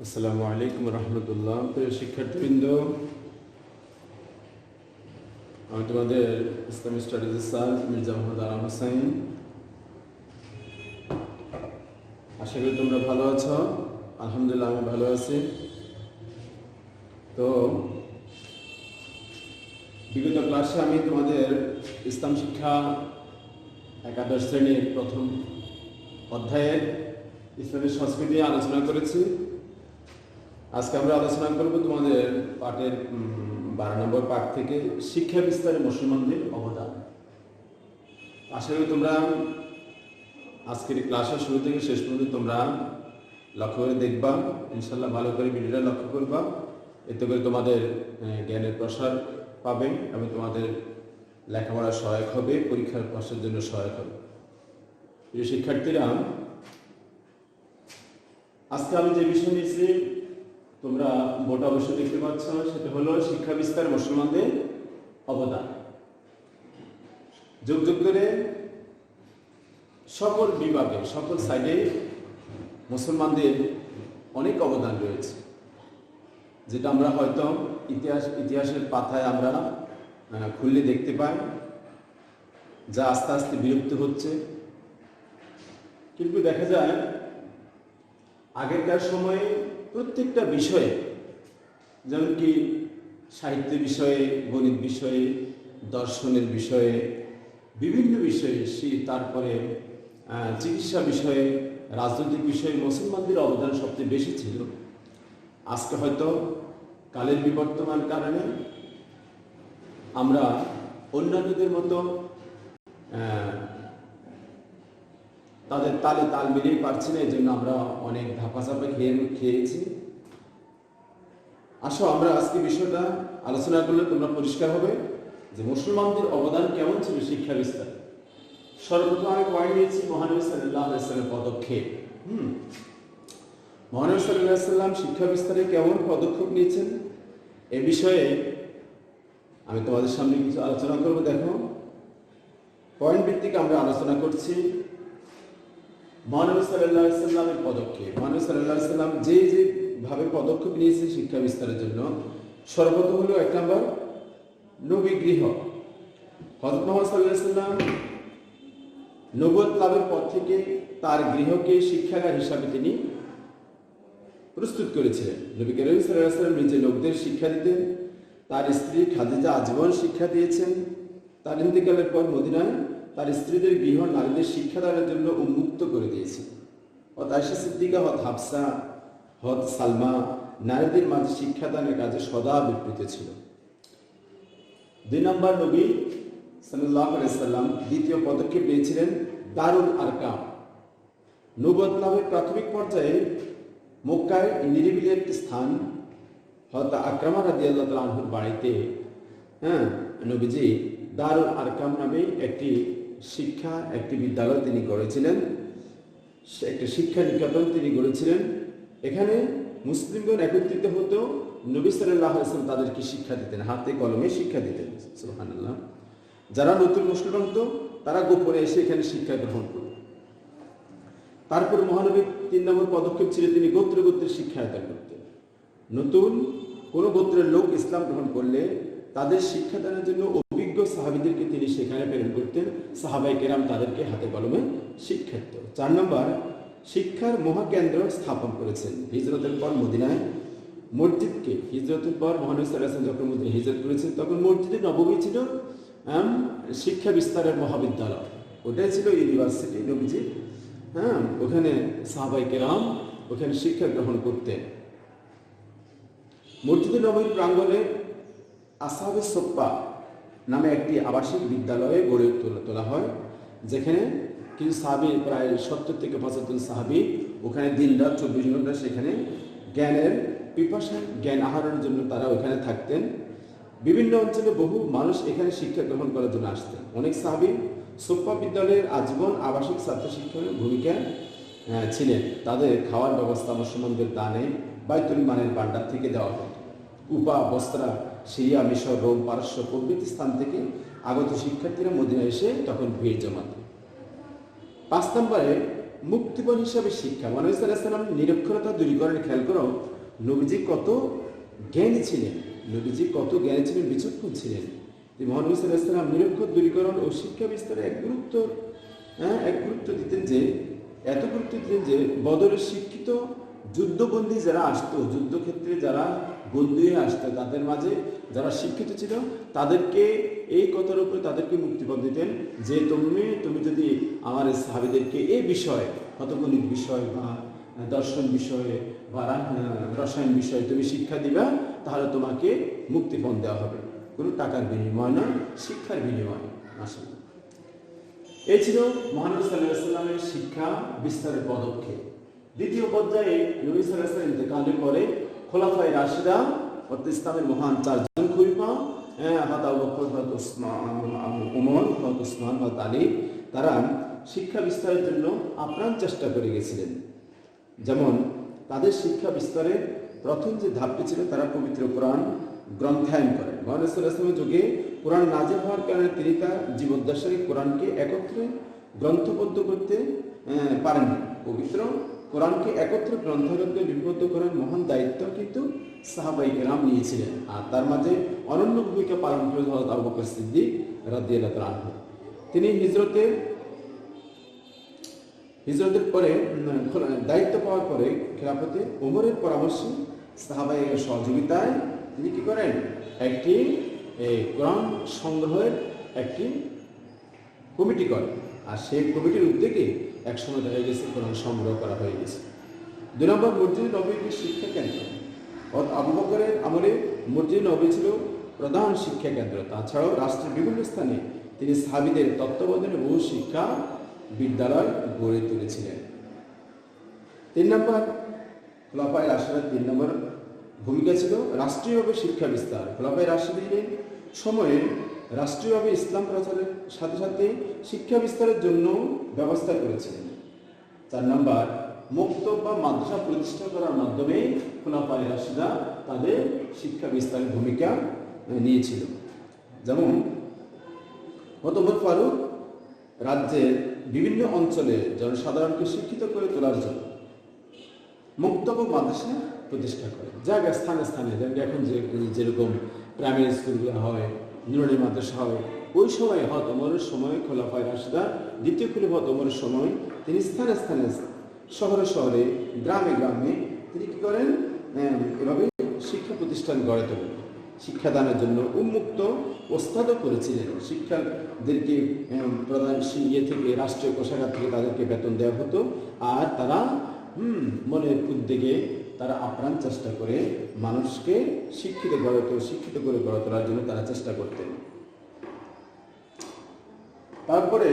আসসালামু আলাইকুম রহমতুল্লাহ। প্রিয় শিক্ষার্থীবৃন্দ, আমি তোমাদের ইসলামিক স্টাডিজের স্যার মির্জা মোহাম্মদ আরাম হোসাইন। আশা করি তোমরা ভালো আছো। আলহামদুলিল্লাহ আমি ভালো আছি। তো বিগত ক্লাসে আমি তোমাদের ইসলাম শিক্ষা একাদশ শ্রেণীর প্রথম অধ্যায়ের ইসলামের সংস্কৃতি আলোচনা করেছি। আজকে আমরা আলোচনা করব তোমাদের পাঠের 12 নম্বর পাঠ থেকে শিক্ষা বিস্তারে মুসলমানদের অবদান। আশা করি তোমরা আজকের ক্লাসের শুরু থেকে শেষ পর্যন্ত তোমরা লক্ষ্য করে দেখবা, ইনশাল্লাহ ভালো করে ভিডিওটা লক্ষ্য করবা। এতে করে তোমাদের জ্ঞানের প্রসার পাবে এবং তোমাদের লেখাপড়ার সহায়ক হবে, পরীক্ষার প্রশ্নের জন্য সহায়ক হবে। প্রিয় শিক্ষার্থীরা, আজকে আমি যে বিষয় নিয়েছি তোমরা বোর্ড অবশ্যই দেখতে পাচ্ছ, সেটা হলো শিক্ষা বিস্তার মুসলমানদের অবদান। যুগ যুগ ধরে সকল বিভাগে সকল সাইডে মুসলমানদের অনেক অবদান রয়েছে, যেটা আমরা হয়তো ইতিহাসের পাতায় আমরা খুললে দেখতে পাই, যা আস্তে আস্তে বিলুপ্ত হচ্ছে। কিন্তু দেখা যায় আগেরকার সময়ে প্রত্যেকটা বিষয়ে, যেমন কি সাহিত্য বিষয়ে, গণিত বিষয়ে, দর্শনের বিষয়ে, বিভিন্ন বিষয়ে, তারপরে চিকিৎসা বিষয়ে, রাজনৈতিক বিষয়ে মুসলমানদের অবদান সবচেয়ে বেশি ছিল। আজকে হয়তো কালের বিবর্তমান কারণে আমরা অন্যান্যদের মতো তাদের তালে তাল মিলিয়ে পারছি না, এই জন্য আমরা অনেক ধাপাচাপা খেয়েছি। আসো আমরা আজকে বিষয়টা আলোচনা করলে তোমরা পরিষ্কার হবে যে মুসলমানদের অবদান কেমন ছিল শিক্ষা বিস্তার। সর্বপ্রথম আমি পয়েন্ট নিয়েছি মহানবী সাল্লাল্লাহু আলাইহি ওয়াসাল্লামের পদক্ষেপ। মহানবী সাল্লাল্লাহু আলাইহি ওয়াসাল্লাম শিক্ষা বিস্তারে কেমন পদক্ষেপ নিয়েছেন এ বিষয়ে আমি তোমাদের সামনে কিছু আলোচনা করব। দেখো, পয়েন্ট ভিত্তিক আমরা আলোচনা করছি মহানবী সাল্লাল্লাহু আলাইহি ওয়াসাল্লামের পদক্ষেপ। মহানবী সাল্লাল্লাহু আলাইহি ওয়াসাল্লাম যে ভাবে পদক্ষেপ নিয়েছে শিক্ষা বিস্তারের জন্য, সর্বপ্রথম হলো 1 নম্বর নবী গৃহ। হযরত মুহাম্মদ সাল্লাল্লাহু আলাইহি ওয়াসাল্লাম নবুয়ত লাভের পর থেকে তার গৃহকে শিক্ষাগার হিসাবে তিনি প্রস্তুত করেছিলেন। নবী করিম সাল্লাল্লাহু আলাইহি ওয়াসাল্লাম নিজে লোকদের শিক্ষা দিতেন, তার স্ত্রী খাদিজা আজীবন শিক্ষা দিয়েছেন। তার ইন্তেকালের পর মদিনায় তার স্ত্রীদের গৃহ নারীদের শিক্ষাদানের জন্য উন্মুক্ত করে দিয়েছে। হযরত আয়েশা সিদ্দিকা, হযরত হাফসা, হযরত সালমা নারীদের মাঝে শিক্ষাদানের কাজে সদা বিবৃত ছিল। 2 নম্বর নবী সাল্লাল্লাহু আলাইহি ওয়াসাল্লাম দ্বিতীয় পদক্ষেপ নিয়েছিলেন দারুল আরকাম। নবুয়ত লাভের প্রাথমিক পর্যায়ে মক্কায় নিরিবিলি একটি স্থান হযরত আকরামা রাদিয়াল্লাহু তাআলা আনহুর বাড়িতে নবীজি দারুল আরকাম নামে একটি বিদ্যালয় তিনি গড়েছিলেন, একটি শিক্ষা নিকেতন তিনি গড়েছিলেন। এখানে মুসলিমগণ একত্রিত হতো, নবী সাল্লাল্লাহু আলাইহি ওয়াসাল্লাম তাদেরকে শিক্ষা দিতেন, হাতে কলমে শিক্ষা দিতেন। সুবহানাল্লাহ। যারা নতুন মুসলমান হতো তারা গোপনে এসে এখানে শিক্ষা গ্রহণ করত। তারপর মহানবী 3 নম্বর পদক্ষেপ ছিল তিনি গোত্রে গোত্রে শিক্ষায়তন করতেন। নতুন কোনো গোত্রের লোক ইসলাম গ্রহণ করলে তাদের শিক্ষাদানের জন্য অভিজ্ঞ সাহাবীদেরকে তিনি সেখানে প্রেরণ করতেন। সাহাবায়ে কেরাম তাদেরকে হাতে কলমে শিক্ষা দিত। 4 নম্বর শিক্ষার মহাকেন্দ্র স্থাপন করেছেন। হিজরতের পর মদিনায় মসজিদকে, হিজরতের পর মহানবী সাল্লাল্লাহু আলাইহি ওয়াসাল্লাম যখন মদিনায় হিজরত করেছেন তখন মসজিদে নববী ছিল শিক্ষা বিস্তারের মহাবিদ্যালয়, ওটাই ছিল ইউনিভার্সিটি নবীজি। ওখানে সাহাবায়ে কেরাম ওখানে শিক্ষা গ্রহণ করতেন। মসজিদে নববীর প্রাঙ্গণে আসহাবে সুফফা নামে একটি আবাসিক বিদ্যালয়ে গড়ে তোলা হয়, যেখানে কিছু সাহাবী, প্রায় 70 থেকে 75 সাহাবী ওখানে দিনরাত 24 ঘন্টা সেখানে জ্ঞানের পিপাসা, জ্ঞান আহরণের জন্য তারা ওখানে থাকতেন। বিভিন্ন অঞ্চলে বহু মানুষ এখানে শিক্ষা গ্রহণ করার জন্য আসতেন। অনেক সাহাবী সুফফা বিদ্যালয়ের আজীবন আবাসিক ছাত্র শিক্ষকের ভূমিকা ছিলেন। তাদের খাওয়ার ব্যবস্থা মুসলমানদের দানে বাইতুল মালের ভান্ডার থেকে দেওয়া হতো। কুফা, বসরা, সিরিয়া, মিশর, রোম, পারস্য প্রভৃতি স্থান থেকে আগত শিক্ষার্থীরা মদিনায় এসে তখন ভিড় জমাত। 5 নম্বরে মুক্তিপণ হিসাবে শিক্ষা। মহানবী সাল্লাল্লাহু আলাইহি ওয়াসাল্লাম নিরক্ষরতা দূরীকরণে খেয়াল করো, নবীজি কত জ্ঞানী ছিলেন, নবীজি কত জ্ঞানী ছিলেন, বিচক্ষণ ছিলেন। যে মহানবী সাল্লাল্লাহু আলাইহি ওয়াসাল্লাম নিরক্ষর দূরীকরণ ও শিক্ষা বিস্তারে এক গুরুত্ব দিতেন, যে এত গুরুত্ব দিতেন যে বদরের শিক্ষিত যুদ্ধবন্দী যারা আসতো, যুদ্ধক্ষেত্রে যারা বন্দী হয়ে আসতো, তাদের মাঝে যারা শিক্ষিত ছিল তাদেরকে এই কথার উপরে তাদেরকে মুক্তিপণ দিতেন যে তুমি যদি আমার সাহাবীদেরকে এই বিষয়ে, কতগুলি বিষয় বা দর্শন বিষয়ে বা রসায়ন বিষয়ে তুমি শিক্ষা দিবা, তাহলে তোমাকে মুক্তিপণ দেওয়া হবে, কোনো টাকার বিনিময় নয়, শিক্ষার বিনিময়। মাশাআল্লাহ, এই ছিল মহানবী সাল্লাল্লাহু আলাইহি ওয়াসাল্লামের শিক্ষা বিস্তারের পদক্ষেপ। দ্বিতীয় পর্যায়ে নবী সাল্লাল্লাহু আলাইহি ওয়াসাল্লাম ইন্তেকালের পরে খোলাফায়ে রাশিদা অর্থাৎ ইসলামের মহান চারজন খলিফা, হযরত আবু বকর, হযরত ওমর, হযরত উসমান, হযরত আলী, তারা শিক্ষা বিস্তারের জন্য আপ্রাণ চেষ্টা করে গেছিলেন। যেমন তাদের শিক্ষা বিস্তারের প্রথম যে ধাপটি ছিল, তারা পবিত্র কোরআন গ্রন্থায়ন করেন। মুহাম্মদ সাল্লাল্লাহু আলাইহি ওয়াসাল্লামের যুগে কোরআন নাযিল হওয়ার কারণে তিনি তার জীবদ্দশায় কোরআনকে একত্রে গ্রন্থবদ্ধ করতে পারেননি। পবিত্র কোরআনকে একত্রে গ্রন্থবদ্ধ লিপিবদ্ধ করার মহান দায়িত্ব কিন্তু সাহাবায়ে কেরাম নিয়েছিলেন, আর তার মাঝে অনন্য ভূমিকা পালন করে হযরত আবু বকর সিদ্দিক রাদিয়াল্লাহু তাআলা আনহু। তিনি হিজরতের পরে দায়িত্ব পাওয়ার পরে খেলাফতে ওমরের পরামর্শে, সাহাবায়ে সহযোগিতায় তিনি কি করেন, একটি কোরআন সংগ্রহের একটি কমিটি করেন, আর সেই কমিটির উদ্যোগে একসময় দেখা গেছে কোরআন সংগ্রহ করা হয়ে গেছে। 2 নম্বর, মসজিদ নববীর শিক্ষা কেন্দ্র। আবু বকরের আমলে মসজিদ নববী ছিল প্রধান শিক্ষা কেন্দ্র। তাছাড়াও রাষ্ট্রের বিভিন্ন স্থানে তিনি সাহাবীদের তত্ত্বাবধানে বহু শিক্ষা বিদ্যালয় গড়ে তুলেছিলেন। 3 নম্বর, খোলাফায়ে রাশিদার 3 নম্বর ভূমিকা ছিল রাষ্ট্রীয়ভাবে শিক্ষা বিস্তার। খোলাফায়ে রাশিদিনের সময়ে রাষ্ট্রীয়ভাবে ইসলাম প্রচারের সাথে সাথে শিক্ষা বিস্তারের জন্য ব্যবস্থা করেছিলেন। 4 নম্বর, মক্তব বা মাদ্রাসা প্রতিষ্ঠা করার মাধ্যমে খোলাফায়ে রাশিদা তাদের শিক্ষা বিস্তারের ভূমিকা নিয়েছিল। যেমন ওমর ফারুক রাজ্যের বিভিন্ন অঞ্চলে জনসাধারণকে শিক্ষিত করে তোলার জন্য মক্তব ও মাদ্রাসা প্রতিষ্ঠা করে জায়গা স্থানে স্থানে, এখন যেরকম প্রাইমারি স্কুলগুলো হয়, নুরানি মাদ্রাসা হয়, ওই সময় হযরত ওমরের সময় খোলাফায়ে রাশিদা, দ্বিতীয় খলিফা হযরত ওমরের সময় তিনি স্থানে স্থানে, শহরে শহরে, গ্রামে গ্রামে তিনি কি করেন, এভাবে শিক্ষা প্রতিষ্ঠান গড়ে তোলেন। শিক্ষাদানের জন্য উন্মুক্ত ওস্তাদও করেছিলেন। শিক্ষকদেরকে প্রধান থেকে রাষ্ট্রীয় কোষাগার থেকে তাদেরকে বেতন দেওয়া হতো, আর তারা মনের উদ্যোগে তারা আপ্রাণ চেষ্টা করে মানুষকে শিক্ষিত করে গড়ে তোলার জন্য তারা চেষ্টা করতেন। তারপরে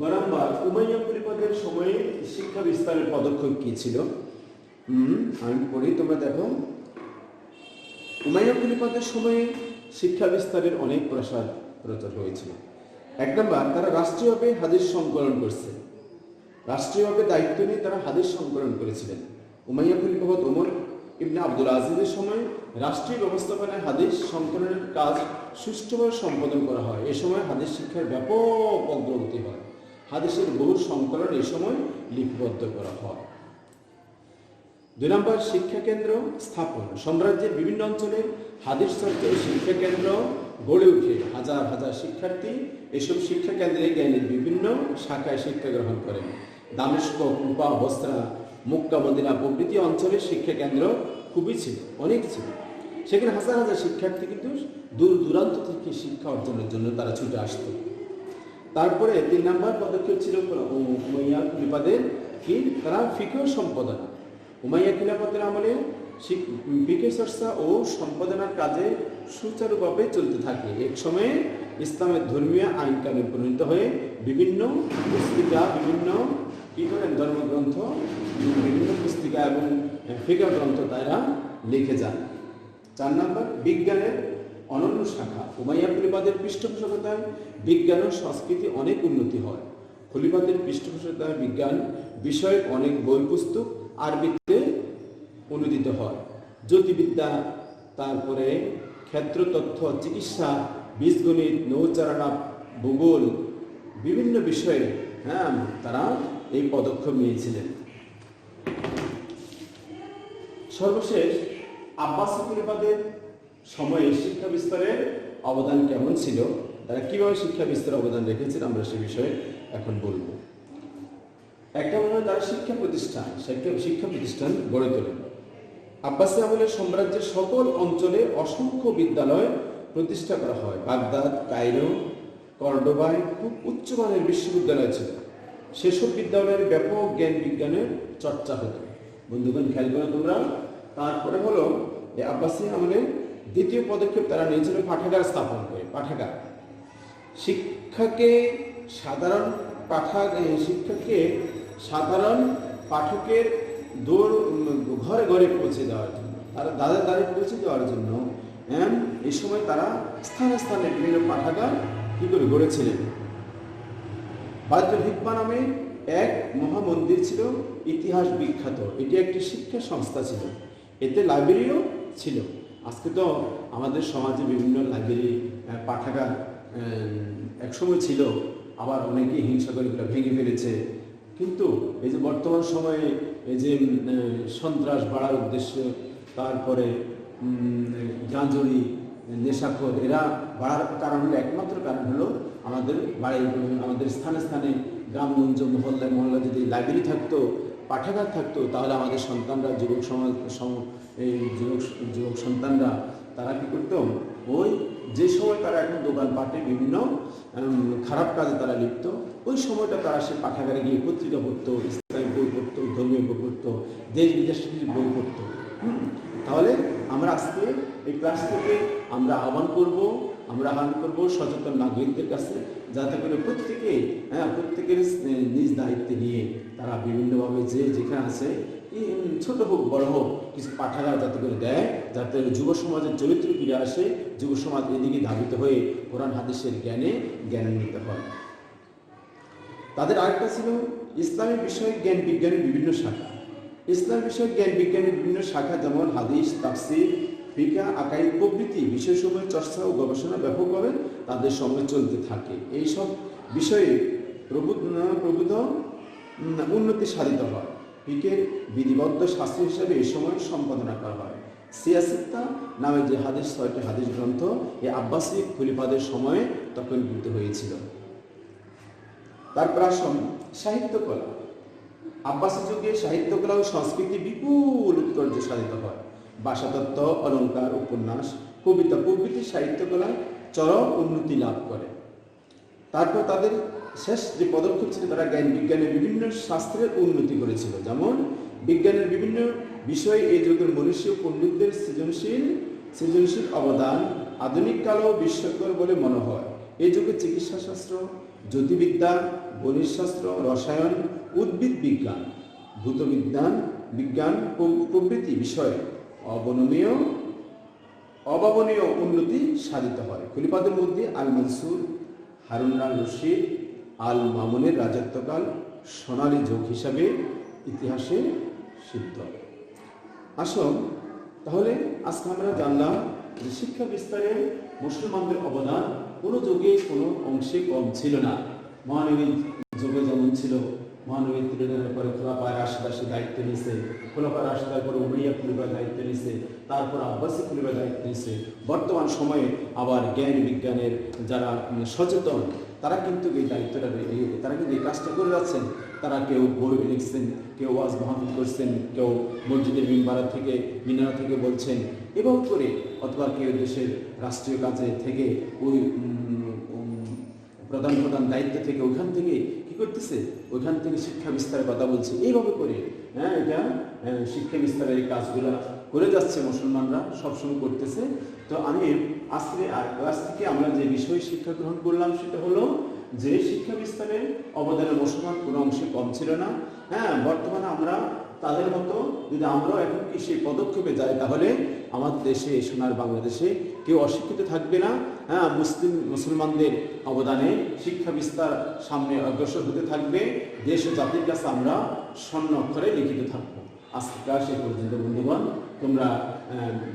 গরাম্বার উমাইয়া খলিফাদের সময়ে শিক্ষা বিস্তারের পদক্ষেপ কি ছিল, আমি পড়ি, তোমরা দেখো। উমাইয়া খলিফাদের সময়ে শিক্ষা বিস্তারের অনেক প্রচার হয়েছিল। 1 নম্বর, তারা রাষ্ট্রীয়ভাবে হাদিস সংকলন করছে, রাষ্ট্রীয়ভাবে দায়িত্ব নিয়ে তারা হাদিস সংকলন করেছিলেন। উমাইয়া খলিফা হযরত ওমর ইবনে আব্দুল আজিজের সময় রাষ্ট্রীয় ব্যবস্থাপনায় হাদিস সংকলনের কাজ সুষ্ঠুভাবে সম্পাদন করা হয়। এ সময় হাদিস শিক্ষার ব্যাপক অগ্রগতি হয়। হাদিসের বহু সংকলন এই সময় লিপিবদ্ধ করা হয়। 2 নম্বর, শিক্ষা কেন্দ্র স্থাপন। সাম্রাজ্যের বিভিন্ন অঞ্চলে হাদিস চর্চার শিক্ষা কেন্দ্র গড়ে উঠে হাজার হাজার শিক্ষার্থী এসব শিক্ষা কেন্দ্রে জ্ঞানের বিভিন্ন শাখায় শিক্ষা গ্রহণ করেন। দামেস্ক, কুফা, বসরা, মক্কা, মদিনা প্রভৃতি অঞ্চলের শিক্ষা কেন্দ্র খুবই ছিল, অনেক ছিল। সেখানে হাজার হাজার শিক্ষার্থী কিন্তু দূর দূরান্ত থেকে শিক্ষা অর্জনের জন্য তারা ছুটে আসতো। তারপরে 3 নম্বর পদক্ষেপ ছিল উমাইয়া খলিফাদের কি, তারা ফিকহ সম্পাদনা। উমাইয়া খিলাফতের আমলে ফিকহ চর্চা ও সম্পাদনার কাজে সুচারুভাবে চলতে থাকে। এক সময়ে ইসলামের ধর্মীয় আইন কানুন পরিণত হয়ে বিভিন্ন পুস্তিকা, বিভিন্ন কি করেন, ধর্মগ্রন্থ, বিভিন্ন পুস্তিকা এবং ফিকহ গ্রন্থ তারা লিখে যান। 4 নম্বর, বিজ্ঞানের অনন্য শাখা। উমাইয়া খলিফাদের পৃষ্ঠপোষকতায় বিজ্ঞান ও সংস্কৃতি অনেক উন্নতি হয়। খলিফাদের পৃষ্ঠপোষকতায় বিজ্ঞান বিষয়ক অনেক বই পুস্তক আরবিতে অনুদিত হয়। জ্যোতির্বিদ্যা, তারপরে ক্ষেত্রতত্ত্ব, চিকিৎসা, বীজগণিত, নৌচালনা, ভূগোল, বিভিন্ন বিষয়ে তারা এই পদক্ষেপ নিয়েছিলেন। সর্বশেষ আব্বাসী খলিফাদের সময়ে শিক্ষা বিস্তারের অবদান কেমন ছিল, তারা কিভাবে শিক্ষা বিস্তারের অবদান রেখেছেন, আমরা সে বিষয়ে এখন বলবো। একটা হলো তারা শিক্ষা প্রতিষ্ঠান গড়ে তোলেন। আব্বাসী আমলের সাম্রাজ্যের সকল অঞ্চলে অসংখ্য বিদ্যালয় প্রতিষ্ঠা করা হয়। বাগদাদ, কায়রো, কর্ডোবায় খুব উচ্চমানের বিশ্ববিদ্যালয় ছিল। সেসব বিদ্যালয়ের ব্যাপক জ্ঞান বিজ্ঞানের চর্চা হতো। বন্ধুগণ খেয়াল করো তোমরা। তারপরে হলো যে আব্বাসী আমলের দ্বিতীয় পদক্ষেপ তারা নিয়েছিল পাঠাগার স্থাপন করে। পাঠাগার শিক্ষাকে সাধারণ পাঠকের ঘরে ঘরে পৌঁছে দেওয়ার জন্য, তারা দ্বারে পৌঁছে দেওয়ার জন্য এই সময় তারা স্থানে স্থানে বিভিন্ন পাঠাগার কি করে গড়েছিলেন। বায়তুল হিকমা নামে এক মহামন্দির ছিল, ইতিহাস বিখ্যাত। এটি একটি শিক্ষা সংস্থা ছিল, এতে লাইব্রেরিও ছিল। আজকে তো আমাদের সমাজে বিভিন্ন লাইব্রেরি, পাঠাগার একসময় ছিল, আবার অনেকেই হিংসা করে ভেঙে ফেলেছে। কিন্তু এই যে বর্তমান সময়ে এই যে সন্ত্রাস বাড়ার উদ্দেশ্য, তারপরে গাঁজরি, নেশাখোর, এরা বাড়ার কারণ হলো, একমাত্র কারণ হলো আমাদের স্থানে স্থানে গ্রামগঞ্জ মহল্লা যদি লাইব্রেরি থাকতো, পাঠাগার থাকতো, তাহলে আমাদের সন্তানরা যুবক সন্তানরা তারা কি করতো, ওই যে সময় তারা এখন দোকানপাটে বিভিন্ন খারাপ কাজে তারা লিপ্ত, ওই সময়টা তারা সে পাঠাগারে গিয়ে পত্রিকা পড়তো, ইসলামিক বই পড়তো, ধর্মীয় বই পড়তো, দেশ বিদেশের বই পড়তো। তাহলে আমরা আজকে এই ক্লাস থেকে আমরা আহ্বান করব সচেতন নাগরিকদের কাছে, যাতে করে প্রত্যেকের নিজ দায়িত্বে নিয়ে তারা বিভিন্নভাবে যেখানে আছে, ছোট হোক বড় হোক, কিছু পাঠাগার যাতে করে দেয়, যাতে যুব সমাজের চরিত্র ফিরে আসে, যুব সমাজ এদিকে ধাবিত হয়ে কোরআন হাদিসের জ্ঞানান্বিত হয়। তাদের আরেকটা ছিল ইসলামী বিষয়ক জ্ঞান বিজ্ঞানের বিভিন্ন শাখা। ইসলাম বিষয়ক জ্ঞান বিজ্ঞানের বিভিন্ন শাখা যেমন হাদিস, তাফসীর, ফিকহ, আকাইদ প্রভৃতি বিষয়সমূহের চর্চা ও গবেষণা ব্যাপকভাবে তাদের সঙ্গে চলতে থাকে। এইসব বিষয়ে প্রভূত উন্নতি সাধিত হয়। ফিকহের বিধিবদ্ধ শাস্ত্র হিসাবে এই সময় সম্পাদনা করা হয়। সিয়াসিত্তা নামে যে 6টি হাদিস গ্রন্থ এই আব্বাসী খলিফাদের সময়ে তখন গৃহীত হয়েছিল। তারপর আসুন সাহিত্যকলা। আব্বাসী যুগে সাহিত্যকলা ও সংস্কৃতি বিপুল উৎকর্য সাধিত হয়। ভাষাতত্ত্ব, অলঙ্কার, উপন্যাস, কবিতা প্রভৃতি সাহিত্যকলা চরম উন্নতি লাভ করে। তারপর তাদের শেষ যে পদক্ষেপ ছিল, তারা জ্ঞান বিজ্ঞানের বিভিন্ন শাস্ত্রের উন্নতি করেছিল। যেমন বিজ্ঞানের বিভিন্ন বিষয়ে এই যুগের মনীষী পণ্ডিতদের সৃজনশীল অবদান আধুনিক কালেও বিস্ময়কর বলে মনে হয়। এই যুগে চিকিৎসা শাস্ত্র, জ্যোতির্বিদ্যা, গণিতশাস্ত্র, রসায়ন, উদ্ভিদ বিজ্ঞান, বিজ্ঞান প্রভৃতি বিষয়ে অভাবনীয় উন্নতি সাধিত হয়। খলিফাদের মধ্যে আল মনসুর, হারুন আল রশিদ, আল মামুনের রাজত্বকাল সোনালী যুগ হিসাবে ইতিহাসে সিদ্ধ। আসুন তাহলে আজকে আমরা জানলাম যে শিক্ষা বিস্তারে মুসলমানদের অবদান কোনো যুগে কোনো অংশে কম ছিল না। মহানবীর যুগে যেমন ছিল, মহানবীর তুলনার পরে খোলাফায়ে রাশিদার দায়িত্ব নিয়েছে, খোলাফায়ে রাশিদার পরে উমাইয়া খলিফার দায়িত্ব নিয়েছে, তারপর আব্বাসী খলিফার দায়িত্ব নিয়েছে। বর্তমান সময়ে আবার জ্ঞান বিজ্ঞানের যারা সচেতন, তারা কিন্তু এই দায়িত্বটা তারা কিন্তু এই কাজটা করে যাচ্ছেন। তারা কেউ বই লিখছেন, কেউ ওয়াজ মাহফিল করছেন, কেউ মসজিদের মিনারা থেকে বলছেন, এবং করে অথবা কেউ দেশের রাষ্ট্রীয় কাজে থেকে ওই প্রধান দায়িত্ব থেকে ওইখান থেকে কি করতেছে, ওইখান থেকে শিক্ষা বিস্তারের কথা বলছে। এইভাবে করে এটা শিক্ষা বিস্তারের এই কাজগুলো করে যাচ্ছে, মুসলমানরা সবসময় করতেছে। তো আমি আজকে ক্লাস থেকে আমরা যে বিষয় শিক্ষা গ্রহণ করলাম সেটা হলো যে শিক্ষা বিস্তারের অবদানে মুসলমান কোনো অংশে কম ছিল না। বর্তমানে আমরা তাদের মতো যদি আমরাও এখন কি সেই পদক্ষেপে যাই, তাহলে আমাদের দেশে, সোনার বাংলাদেশে কেউ অশিক্ষিত থাকবে না। মুসলমানদের অবদানে শিক্ষা বিস্তার সামনে অগ্রসর হতে থাকবে। দেশ ও জাতির কাছে আমরা স্বর্ণ অক্ষরে লিখিত থাকবো। আজকে ক্লাস এই পর্যন্ত। বন্ধুগণ, তোমরা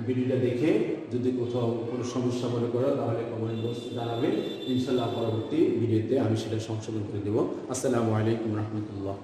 ভিডিওটা দেখে যদি কোথাও কোনো সমস্যা মনে করো তাহলে কমেন্ট বক্সে জানাবে। ইনশাল্লাহ পরবর্তী ভিডিওতে আমি সেটা সংশোধন করে দেবো। আসসালামু আলাইকুম রহমতুল্লাহ।